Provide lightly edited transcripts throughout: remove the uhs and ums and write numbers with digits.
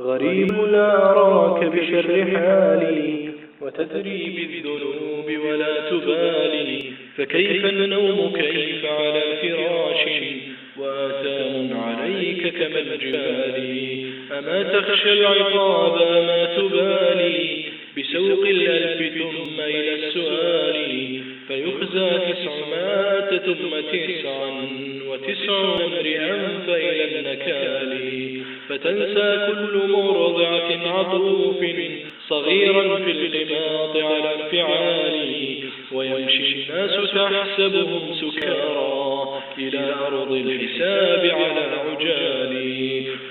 غريب لا أراك بشر حالي وتدري بالذنوب ولا تبالي. فكيف النوم كيف على فراش وآثام عليك كما الجبال. أما تخشى العقاب ما تبالي بسوق الألف ثم إلى السؤال. فيخزى 900 ثم 99 امرئا فإلى النكال. فتنسى كل مرضعة عطوف صغيرا في الغماض على انفعال. ويمشي الناس تحسبهم سكارى إلى أرض الحساب على عجال.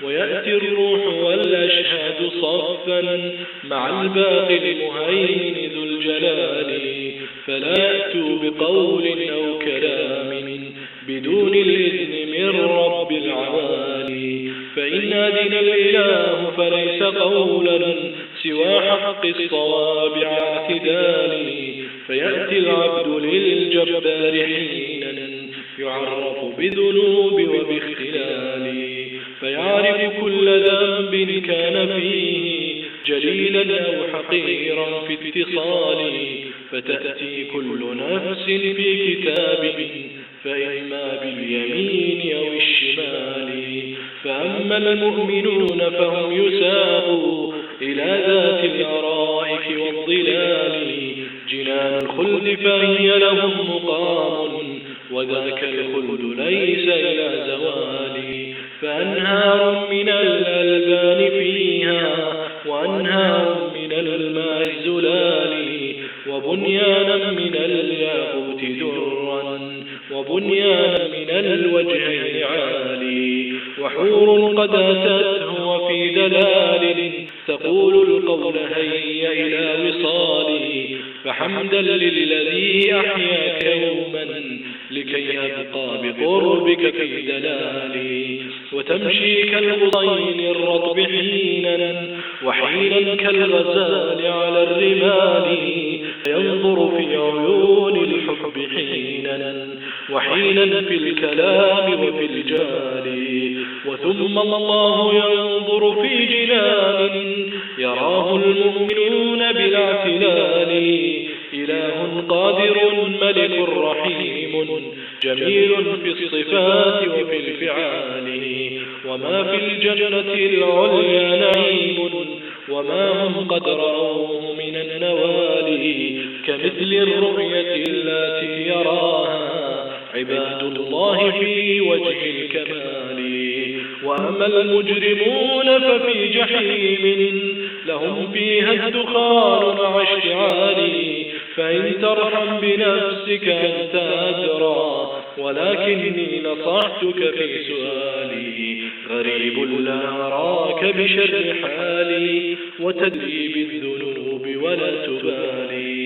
ويأتي الروح والأشهاد صفا مع الباقي المهيمن ذو الجلال. فلا يأتوا بقول أو كلام بدون الإذن من رب العوالي. فإن أذن الإله فليس قولا سوى حق الصواب على اعتدال. فيأتي العبد للجبار حينا يعرف بذنوب وباختلال. فيعرف كل ذنب كان فيه جليلا أو حقيرا في اتصال. فتأتي كل نفس في كتاب فإما باليمين أو الشمال. فأما المؤمنون فهم يساقوا إلى ذات الأرائك والظلال. جنان الخلد فهي لهم مقام وذاك الخلد ليس إلى زوال. فأنهار من الألبان فيها وأنهار من الماء الزلال. وبنيانا من الياقوت درا وبنيانا من الوجهين عالي. وحور قد أتته وفي دلال تقول القول هيا إلى وصالي. فحمدا للذي أحياك يوما لكي أبقى بقربك في دلالي. وتمشي كالغصين الرطب حينا وحينا كالغزال على الرمال. ينظر في عيون الحب حينا وحينا في الكلام وفي الجال. وثم الله ينظر في جنان يراه المؤمنون بلا اعتلال. إله قادر ملك رحيم جميل في الصفات وفي الفعال. وما في الجنة العليا نعيم وما هم قد رأوه من النوال. كمثل الرؤية التي يراها عباد الله في وجه الكمال. وأما المجرمون ففي جحيم لهم فيها الدخان مع اشتعال. فإن ترحم بنفسك أنت أدرى ولكني نصحتك في سؤالي. غريب لا أراك بشر حالي وتدري بالذنوب ولا تبالي.